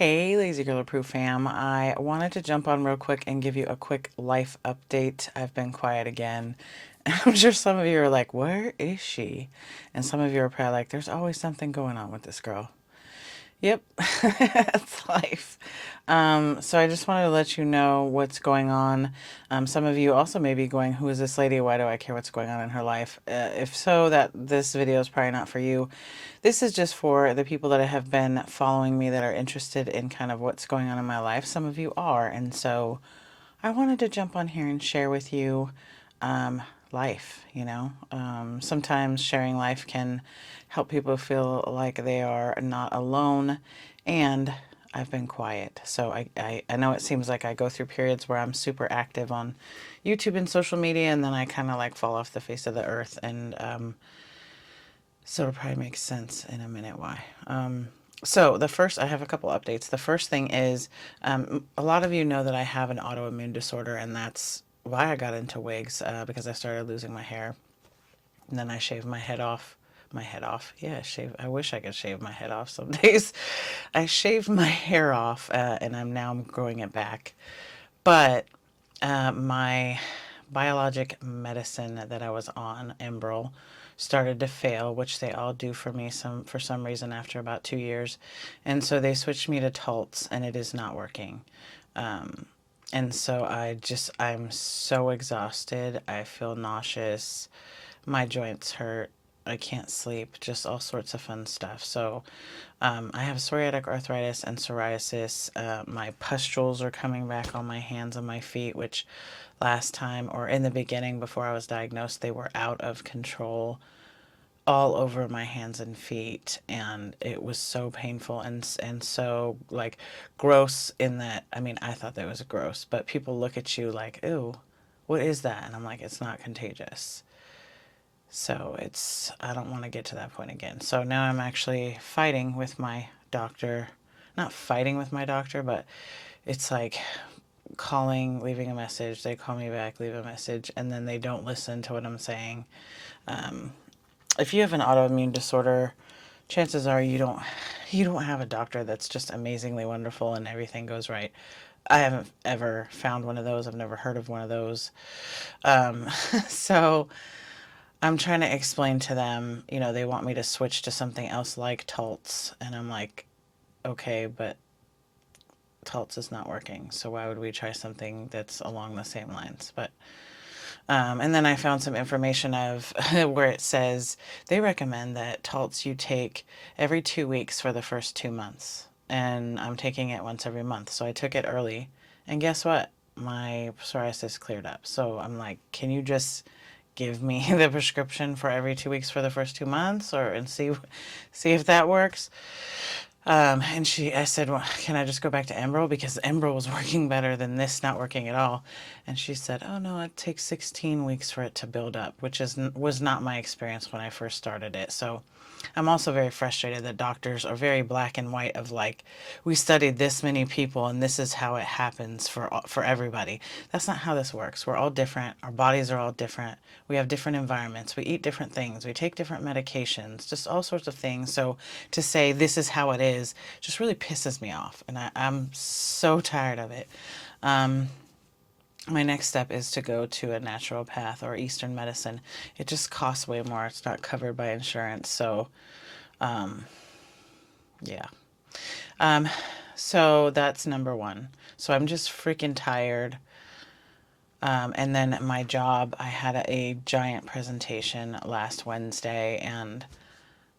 Hey, Lazy Girl Approved fam. I wanted to jump on real quick and give you a quick life update. I've been quiet again. I'm sure some of you are like, where is she? And some of you are probably like, there's always something going on with this girl. Yep, that's life. So I just wanted to let you know what's going on. Some of you also may be going, who is this lady? Why do I care what's going on in her life? If so, that this video is probably not for you. This is just for the people that have been following me that are interested in kind of what's going on in my life. Some of you are, and so I wanted to jump on here and share with you life, sometimes sharing life can help people feel like they are not alone. And I've been quiet. So I know it seems like I go through periods where I'm super active on YouTube and social media, and then I kind of like fall off the face of the earth. And so it'll probably make sense in a minute why. So I have a couple updates. The first thing is, a lot of you know that I have an autoimmune disorder, and that's why I got into wigs, because I started losing my hair. And then I shaved my head off. My head off. Yeah, shave. I wish I could shave my head off some days. I shaved my hair off, and I'm growing it back. But my biologic medicine that I was on, Enbrel, started to fail, which they all do for me for some reason after about 2 years. And so they switched me to Taltz, and it is not working. And so I'm so exhausted. I feel nauseous. My joints hurt. I can't sleep, just all sorts of fun stuff. So I have psoriatic arthritis and psoriasis. My pustules are coming back on my hands and my feet, which last time or in the beginning before I was diagnosed, they were out of control all over my hands and feet, and it was so painful and so like gross in that, I mean, I thought that was gross, but people look at you like, ew, what is that? And I'm like, it's not contagious. So I don't want to get to that point again. So now I'm actually fighting with my doctor. Not fighting with my doctor, but it's like calling, leaving a message. They call me back, leave a message, and then they don't listen to what I'm saying. If you have an autoimmune disorder, chances are you don't have a doctor that's just amazingly wonderful and everything goes right. I haven't ever found one of those. I've never heard of one of those. So I'm trying to explain to them, they want me to switch to something else like Taltz. And I'm like, okay, but Taltz is not working. So why would we try something that's along the same lines? And then I found some information of where it says they recommend that Taltz you take every 2 weeks for the first 2 months. And I'm taking it once every month. So I took it early. And guess what? My psoriasis cleared up. So I'm like, can you just give me the prescription for every 2 weeks for the first 2 months and see if that works? And I said, well, can I just go back to Enbrel? Because Enbrel was working better than this not working at all. And she said, oh no, it takes 16 weeks for it to build up, which was not my experience when I first started it. So I'm also very frustrated that doctors are very black and white of like, we studied this many people and this is how it happens for everybody. That's not how this works. We're all different. Our bodies are all different. We have different environments. We eat different things. We take different medications, just all sorts of things. So to say this is how it is just really pisses me off. And I'm so tired of it. My next step is to go to a naturopath or Eastern medicine. It just costs way more. It's not covered by insurance. So, yeah. So that's number one. So I'm just freaking tired. And then my job, I had a giant presentation last Wednesday, and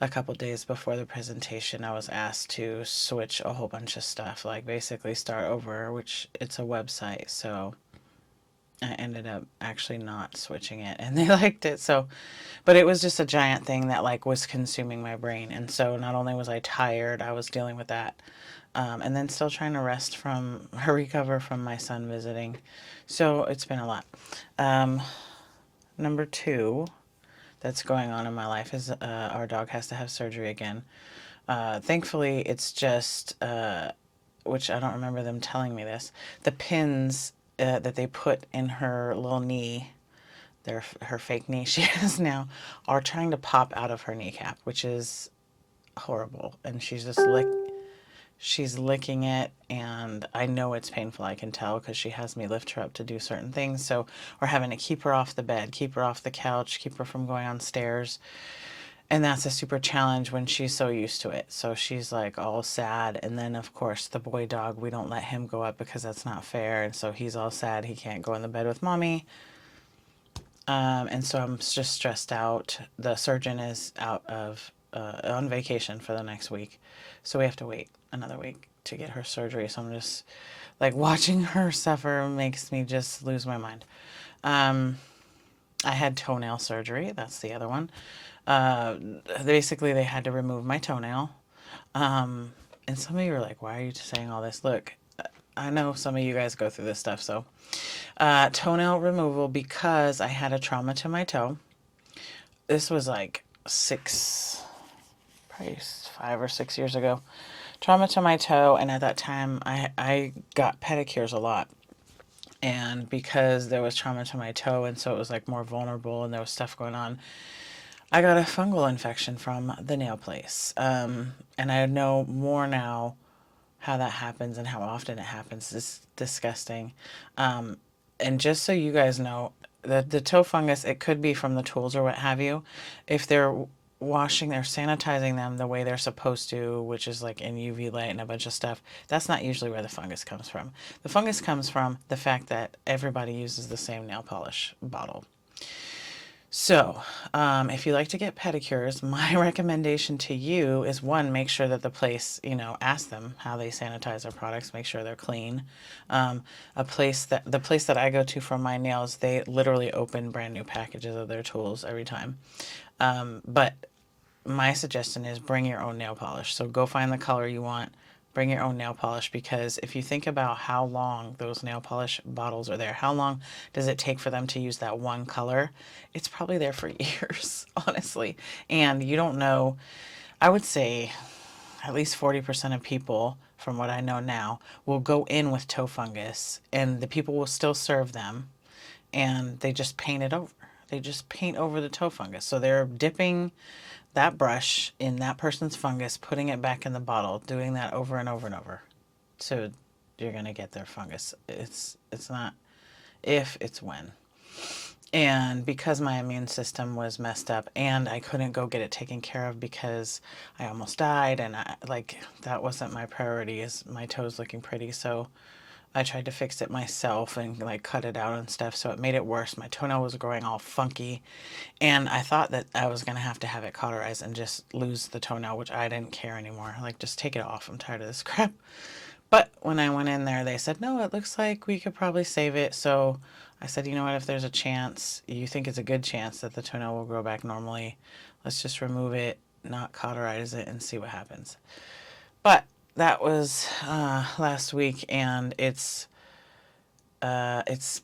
a couple days before the presentation, I was asked to switch a whole bunch of stuff, like basically start over, which it's a website. So I ended up actually not switching it and they liked it. So, but it was just a giant thing that like was consuming my brain. And so not only was I tired, I was dealing with that. And then still trying to recover from my son visiting. So it's been a lot. Number two that's going on in my life is our dog has to have surgery again. Thankfully, it's just, which I don't remember them telling me this, the pins that they put in her little knee, her fake knee she has now, are trying to pop out of her kneecap, which is horrible. And she's licking it, and I know it's painful. I can tell because she has me lift her up to do certain things. So we're having to keep her off the bed, keep her off the couch, keep her from going on stairs. And that's a super challenge when she's so used to it. So she's like all sad. And then, of course, the boy dog, we don't let him go up because that's not fair. And so he's all sad. He can't go in the bed with mommy. And so I'm just stressed out. The surgeon is out of on vacation for the next week. So we have to wait another week to get her surgery. So I'm just like watching her suffer makes me just lose my mind. I had toenail surgery. That's the other one. Basically, they had to remove my toenail. And some of you are like, why are you saying all this? Look, I know some of you guys go through this stuff. So, toenail removal because I had a trauma to my toe. This was like probably 5 or 6 years ago. Trauma to my toe. And at that time, I got pedicures a lot. And because there was trauma to my toe, and so it was like more vulnerable and there was stuff going on, I got a fungal infection from the nail place. And I know more now how that happens and how often it happens. It's disgusting. And just so you guys know, the toe fungus, it could be from the tools or what have you. If they're washing, they're sanitizing them the way they're supposed to, which is like in UV light and a bunch of stuff, that's not usually where the fungus comes from. The fungus comes from the fact that everybody uses the same nail polish bottle. So, if you like to get pedicures, my recommendation to you is one, make sure that the place, ask them how they sanitize their products, make sure they're clean. The place that I go to for my nails, they literally open brand new packages of their tools every time. But my suggestion is bring your own nail polish. So go find the color you want. Bring your own nail polish, because if you think about how long those nail polish bottles are there, how long does it take for them to use that one color? It's probably there for years, honestly. And you don't know, I would say at least 40% of people, from what I know now, will go in with toe fungus and the people will still serve them and they just paint it over. They just paint over the toe fungus. So they're dipping that brush in that person's fungus, putting it back in the bottle, doing that over and over and over. So you're going to get their fungus. It's not if, it's when. And because my immune system was messed up and I couldn't go get it taken care of because I almost died, and that wasn't my priority, is my toes looking pretty. So I tried to fix it myself and like cut it out and stuff, so it made it worse. My toenail was growing all funky, and I thought that I was going to have it cauterized and just lose the toenail, which I didn't care anymore. Like, just take it off. I'm tired of this crap. But when I went in there, they said, no, it looks like we could probably save it. So I said, you know what, if there's a chance, you think it's a good chance that the toenail will grow back normally, let's just remove it, not cauterize it, and see what happens. But that was last week, and it's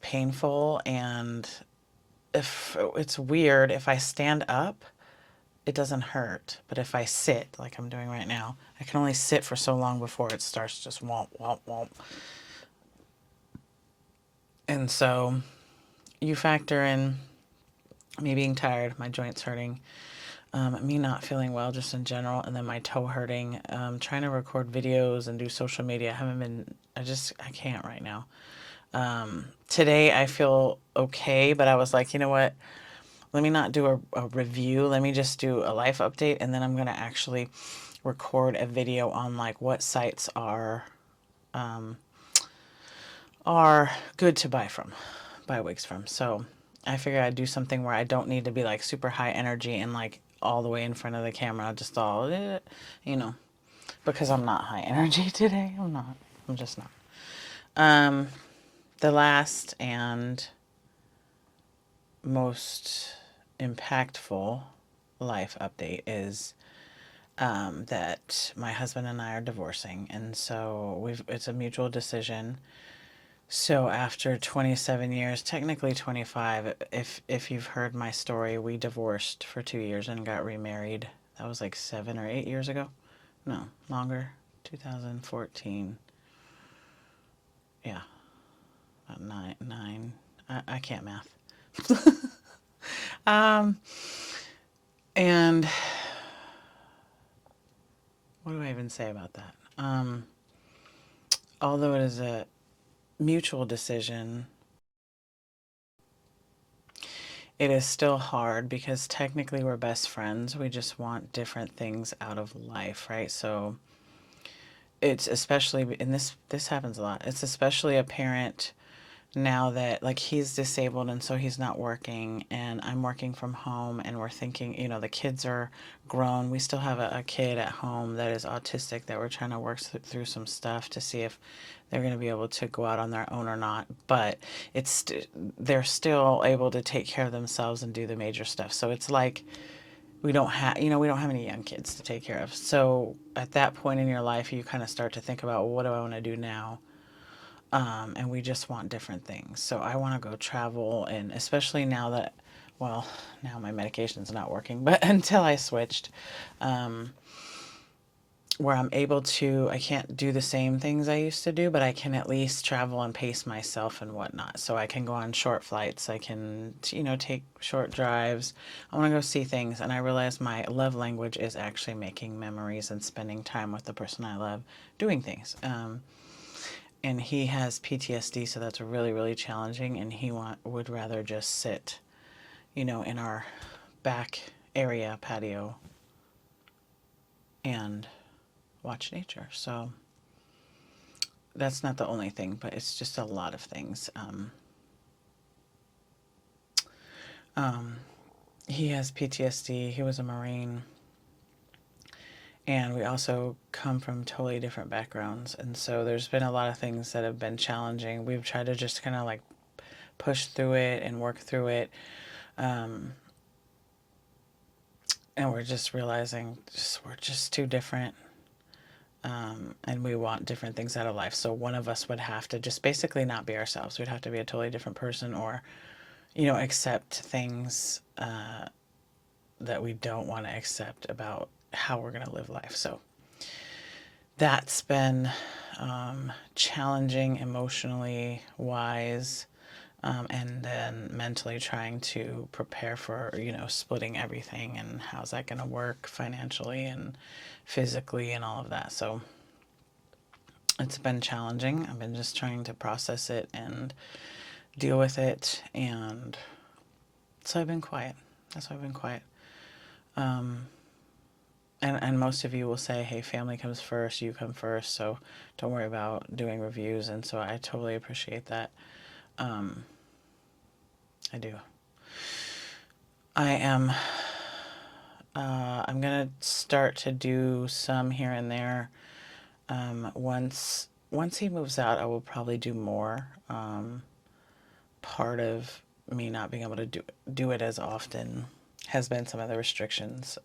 painful, and if it's weird, if I stand up, it doesn't hurt. But if I sit, like I'm doing right now, I can only sit for so long before it starts just womp, womp, womp. And so you factor in me being tired, my joints hurting, me not feeling well just in general, and then my toe hurting, trying to record videos and do social media. I can't right now. Today I feel okay, but I was like, you know what? Let me not do a review. Let me just do a life update, and then I'm going to actually record a video on like what sites are good to buy wigs from. So I figured I'd do something where I don't need to be like super high energy and like all the way in front of the camera, just all, because I'm not high energy today. I'm just not. The last and most impactful life update is that my husband and I are divorcing, and so it's a mutual decision. So after 27 years, technically 25, if you've heard my story, we divorced for 2 years and got remarried. That was like 7 or 8 years ago. No, longer. 2014. Yeah. About nine. I can't math. And what do I even say about that? Although it is a mutual decision, it is still hard because technically we're best friends. We just want different things out of life, right? So it's especially, and this happens a lot. It's especially apparent now that like he's disabled and so he's not working and I'm working from home and we're thinking, you know, the kids are grown. We still have a kid at home that is autistic that we're trying to work through some stuff to see if they're going to be able to go out on their own or not. But they're still able to take care of themselves and do the major stuff. So it's like we don't have, you know, we don't have any young kids to take care of. So at that point in your life, you kind of start to think about, well, what do I want to do now? And we just want different things. So I want to go travel, and especially now that, well, now my medication's not working, but until I switched, where I'm able to, I can't do the same things I used to do, but I can at least travel and pace myself and whatnot. So I can go on short flights. I can, you know, take short drives. I want to go see things. And I realize my love language is actually making memories and spending time with the person I love doing things. And he has PTSD, so that's really, really challenging. And he would rather just sit, you know, in our back area patio and watch nature. So that's not the only thing, but it's just a lot of things. He has PTSD. He was a Marine. And we also come from totally different backgrounds. And so there's been a lot of things that have been challenging. We've tried to just kind of like push through it and work through it. And we're just realizing we're just too different. And we want different things out of life. So one of us would have to just basically not be ourselves. We'd have to be a totally different person, or, you know, accept things that we don't want to accept about how we're going to live life. So that's been challenging emotionally wise, and then mentally trying to prepare for, you know, splitting everything and how's that going to work financially and physically and all of that. So it's been challenging. I've been just trying to process it and deal with it. And so I've been quiet. That's why I've been quiet. And most of you will say, hey, family comes first, you come first, so don't worry about doing reviews. And so I totally appreciate that. I do. I'm gonna start to do some here and there. Once he moves out, I will probably do more. Part of me not being able to do it as often has been some of the restrictions.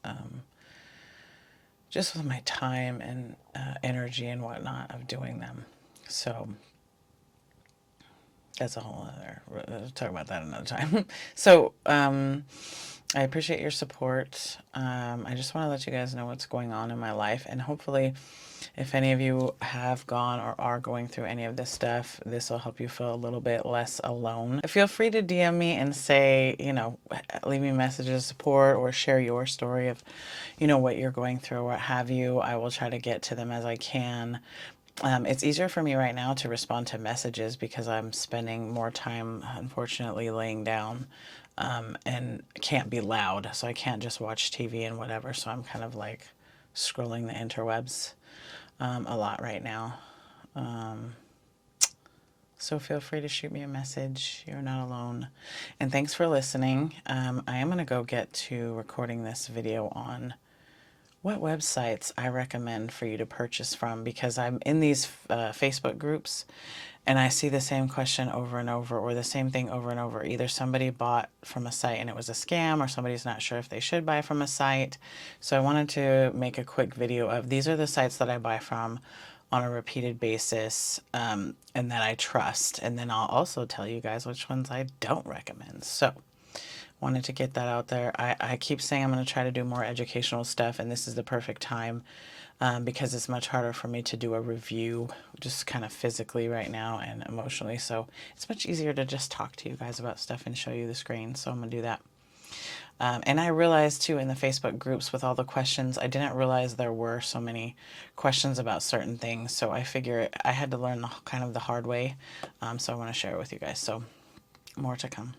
Just with my time and energy and whatnot of doing them. So that's a whole other, we'll talk about that another time. So I appreciate your support. I just want to let you guys know what's going on in my life, and hopefully if any of you have gone or are going through any of this stuff, this will help you feel a little bit less alone. Feel free to DM me and say, you know, leave me messages of support or share your story of, you know, what you're going through or what have you. I will try to get to them as I can. It's easier for me right now to respond to messages because I'm spending more time, unfortunately, laying down, and can't be loud. So I can't just watch TV and whatever. So I'm kind of like scrolling the interwebs a lot right now. So feel free to shoot me a message. You're not alone. And thanks for listening. I am going to go get to recording this video on what websites I recommend for you to purchase from, because I'm in these Facebook groups and I see the same question over and over, or the same thing over and over. Either somebody bought from a site and it was a scam, or somebody's not sure if they should buy from a site. So I wanted to make a quick video of these are the sites that I buy from on a repeated basis, and that I trust. And then I'll also tell you guys which ones I don't recommend. So wanted to get that out there. I keep saying I'm going to try to do more educational stuff, and this is the perfect time, because it's much harder for me to do a review just kind of physically right now and emotionally. So it's much easier to just talk to you guys about stuff and show you the screen. So I'm going to do that. And I realized too in the Facebook groups with all the questions, I didn't realize there were so many questions about certain things. So I figure I had to learn kind of the hard way. So I want to share it with you guys. So more to come.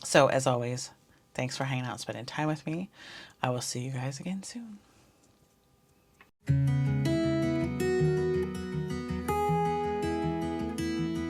So as always, thanks for hanging out and spending time with me. I will see you guys again soon.